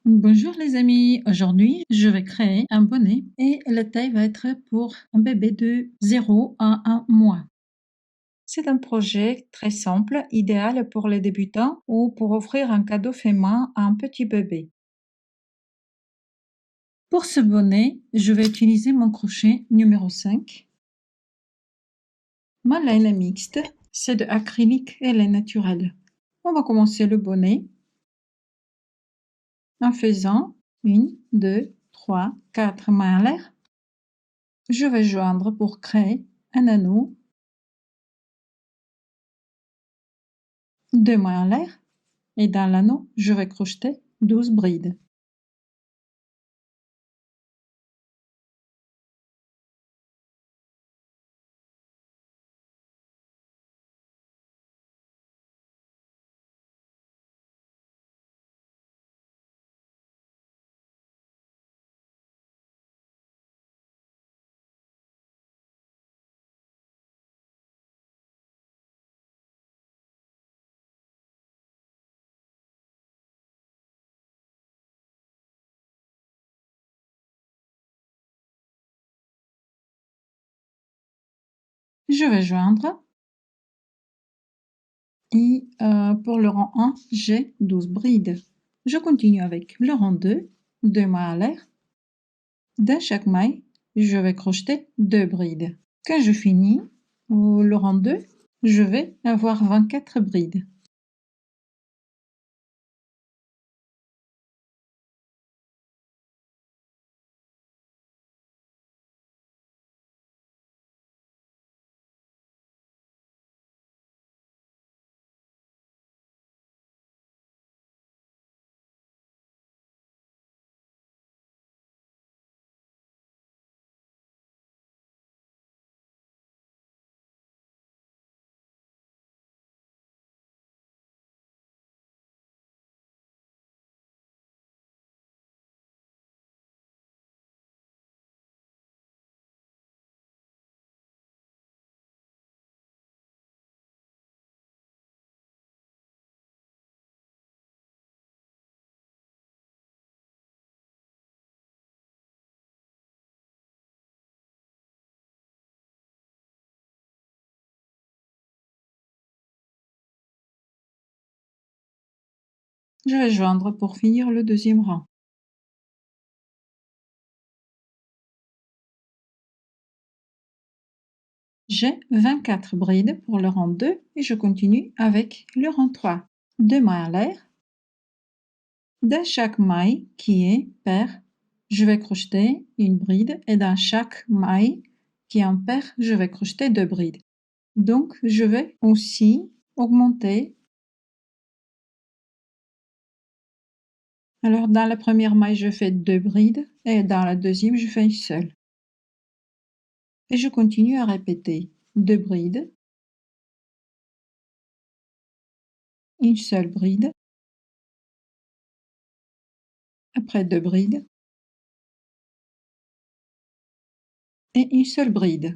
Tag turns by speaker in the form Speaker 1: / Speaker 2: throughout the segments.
Speaker 1: Bonjour les amis, aujourd'hui je vais créer un bonnet et la taille va être pour un bébé de 0 à 1 mois. C'est un projet très simple, idéal pour les débutants ou pour offrir un cadeau fait main à un petit bébé. Pour ce bonnet, je vais utiliser mon crochet numéro 5. Ma laine est mixte, c'est de acrylique et laine naturelle. On va commencer le bonnet en faisant 1, 2, 3, 4 mains à l'air. Je vais joindre pour créer un anneau, 2 mains en l'air et dans l'anneau, je vais crocheter 12 brides. Je vais joindre et pour le rang 1, j'ai 12 brides. Je continue avec le rang 2, 2 mains à l'air. Dans chaque maille, je vais crocheter 2 brides. Quand je finis le rang 2, je vais avoir 24 brides. Je vais joindre pour finir le deuxième rang. J'ai 24 brides pour le rang 2 et je continue avec le rang 3. 2 mains à l'air. Dans chaque maille qui est paire, je vais crocheter une bride et dans chaque maille qui est en paire, je vais crocheter 2 brides. Donc, je vais aussi augmenter. Alors, dans la première maille, je fais 2 brides et dans la deuxième, je fais une seule. Et je continue à répéter 2 brides, une seule bride, après 2 brides et une seule bride.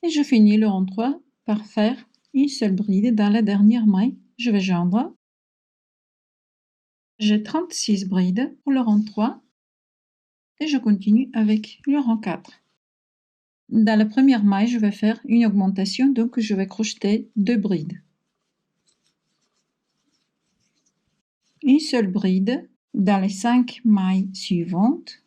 Speaker 1: Et je finis le rang 3 par faire une seule bride dans la dernière maille. Je vais joindre. J'ai 36 brides pour le rang 3 et je continue avec le rang 4. Dans la première maille, je vais faire une augmentation, donc je vais crocheter 2 brides. Une seule bride dans les 5 mailles suivantes.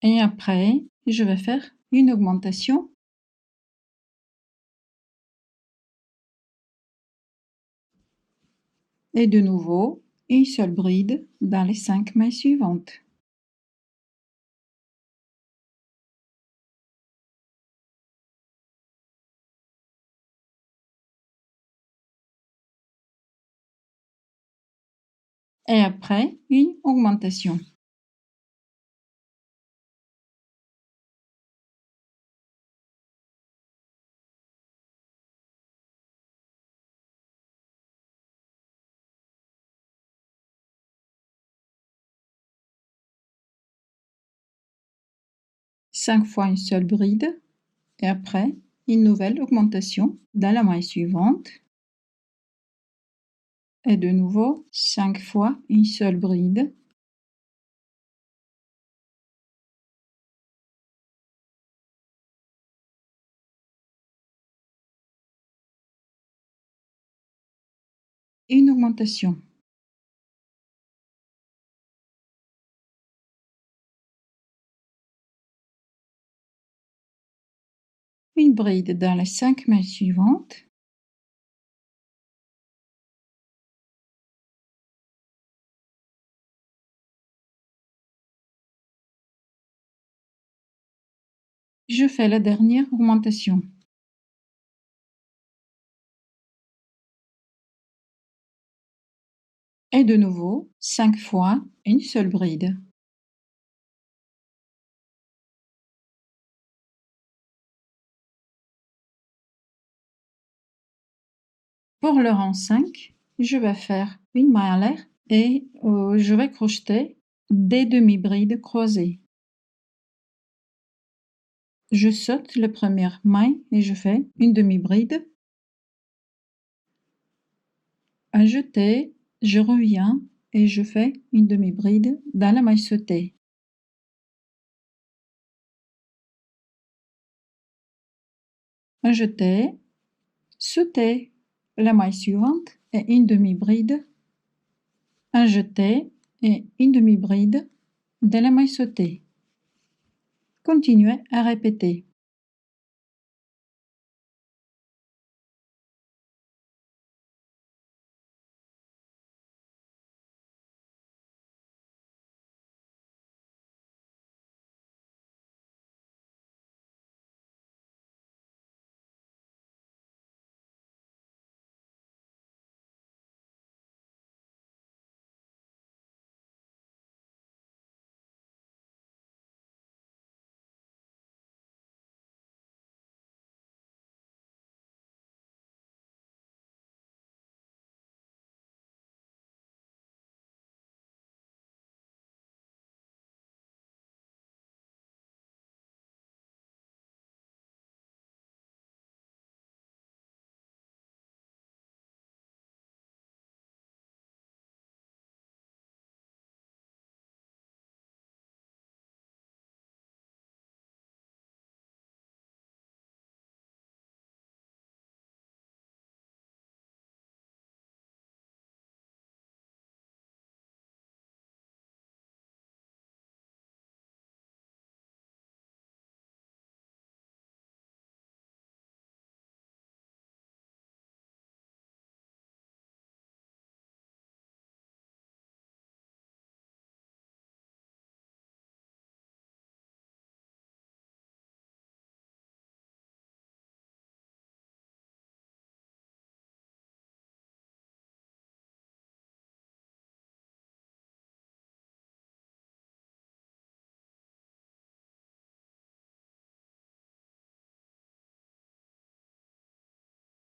Speaker 1: Et après, je vais faire une augmentation. Et de nouveau, une seule bride dans les 5 mailles suivantes. Et après, une augmentation. Cinq fois une seule bride et après une nouvelle augmentation dans la maille suivante. Et de nouveau 5 fois une seule bride. Et une augmentation. Une bride dans les 5 mailles suivantes. Je fais la dernière augmentation. Et de nouveau 5 fois une seule bride. Pour le rang 5, je vais faire une maille à l'air et je vais crocheter des demi-brides croisées. Je saute la première maille et je fais une demi-bride. Un jeté, je reviens et je fais une demi-bride dans la maille sautée. Un jeté, sauter la maille suivante et une demi-bride, un jeté et une demi-bride dans la maille sautée. Continuez à répéter.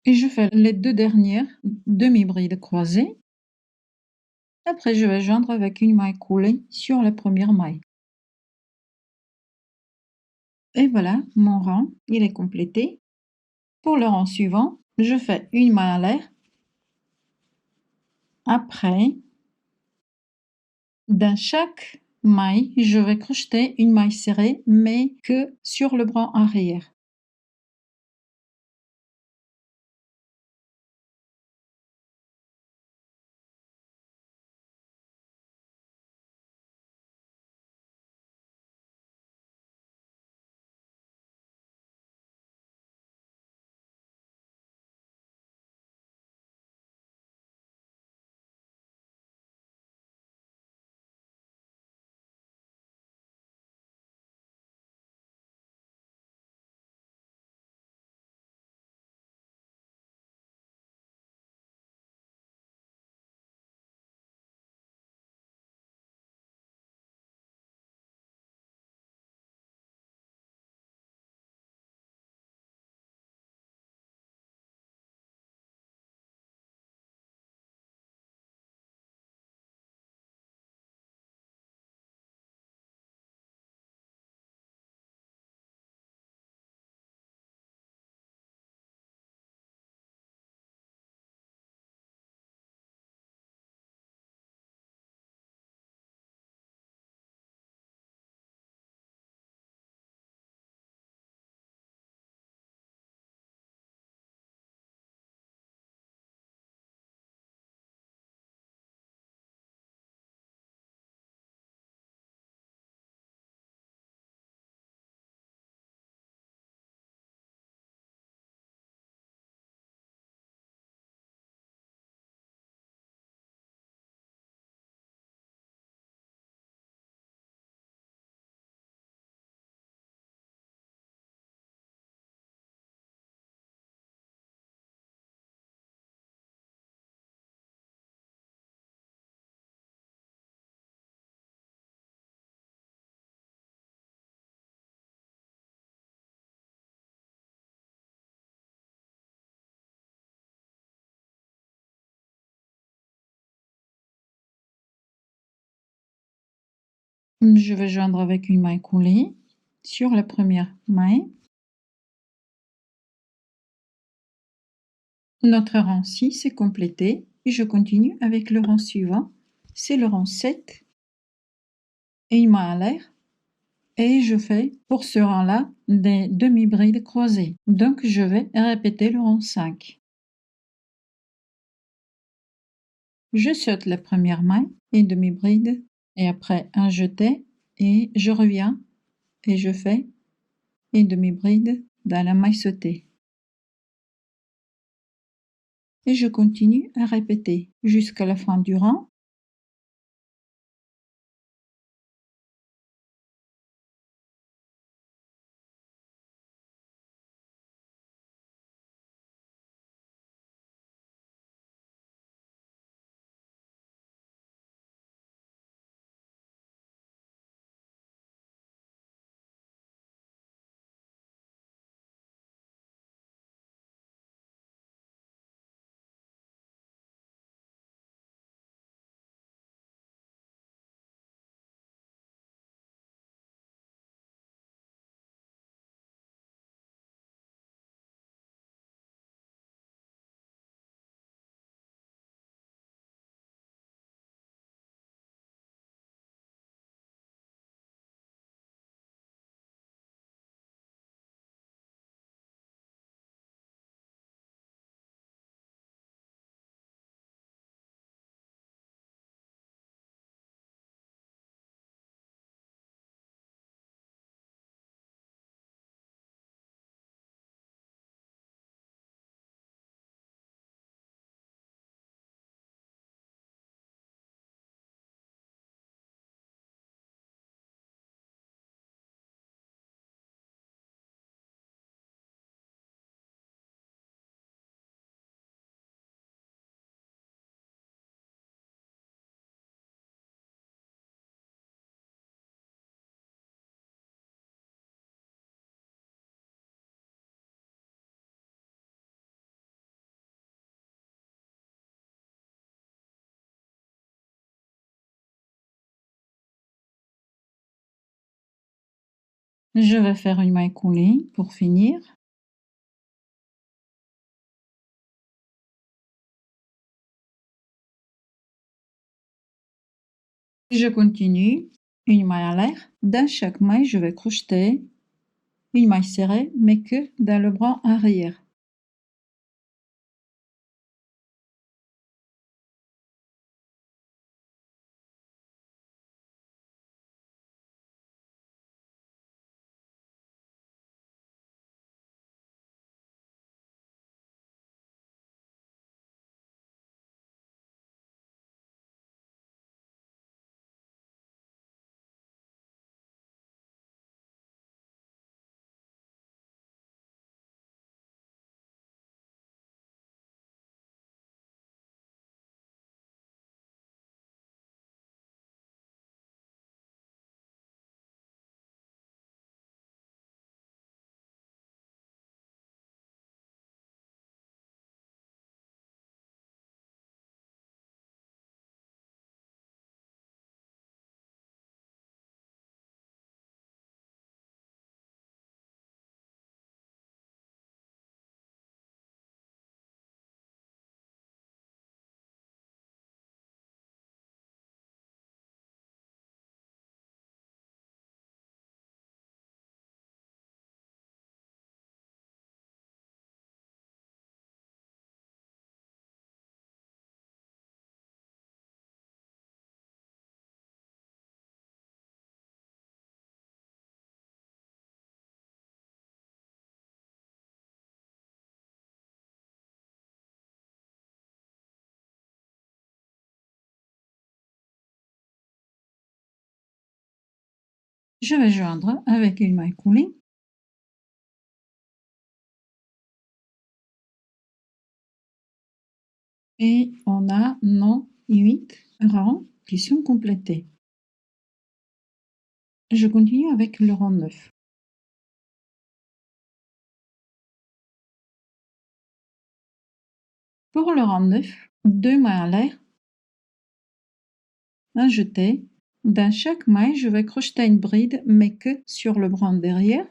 Speaker 1: Et je fais les deux dernières demi-brides croisées. Après, je vais joindre avec une maille coulée sur la première maille. Et voilà, mon rang, il est complété. Pour le rang suivant, je fais une maille à l'air. Après, dans chaque maille, je vais crocheter une maille serrée, mais que sur le bras arrière. Je vais joindre avec une maille coulée sur la première maille. Notre rang 6 est complété et je continue avec le rang suivant. C'est le rang 7 et une maille à l'air. Et je fais pour ce rang-là des demi-brides croisées. Donc je vais répéter le rang 5. Je saute la première maille et demi-bride et après un jeté et je reviens et je fais une demi-bride dans la maille sautée. Et je continue à répéter jusqu'à la fin du rang. Je vais faire une maille coulée pour finir. Je continue une maille à l'air. Dans chaque maille, je vais crocheter une maille serrée, mais que dans le bras arrière. Je vais joindre avec une maille coulée. Et on a nos 8 rangs qui sont complétés. Je continue avec le rang 9. Pour le rang 9, 2 mailles à l'air, un jeté. Dans chaque maille, je vais crocheter une bride, mais que sur le bras derrière.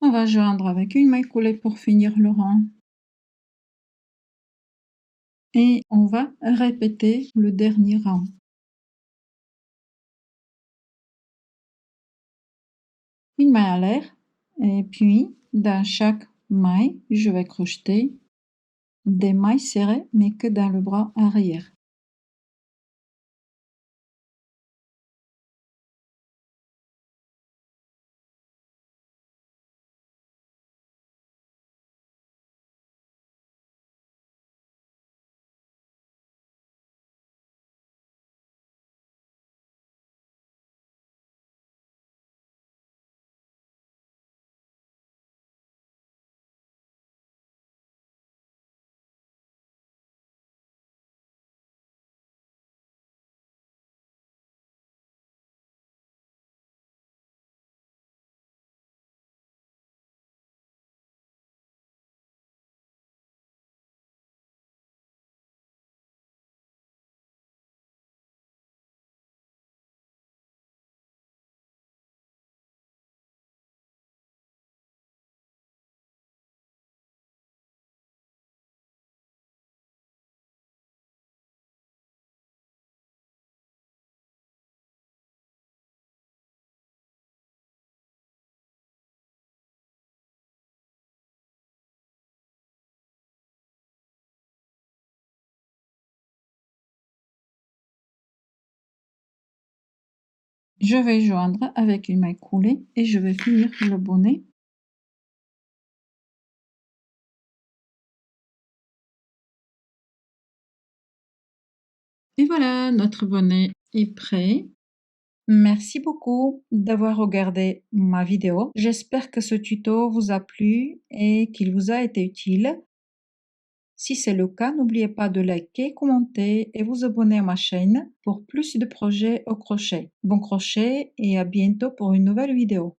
Speaker 1: On va joindre avec une maille coulée pour finir le rang. Et on va répéter le dernier rang. Une maille à l'air et puis dans chaque maille, je vais crocheter des mailles serrées mais que dans le bras arrière. Je vais joindre avec une maille coulée et je vais finir le bonnet. Et voilà, notre bonnet est prêt. Merci beaucoup d'avoir regardé ma vidéo. J'espère que ce tuto vous a plu et qu'il vous a été utile. Si c'est le cas, n'oubliez pas de liker, commenter et vous abonner à ma chaîne pour plus de projets au crochet. Bon crochet et à bientôt pour une nouvelle vidéo.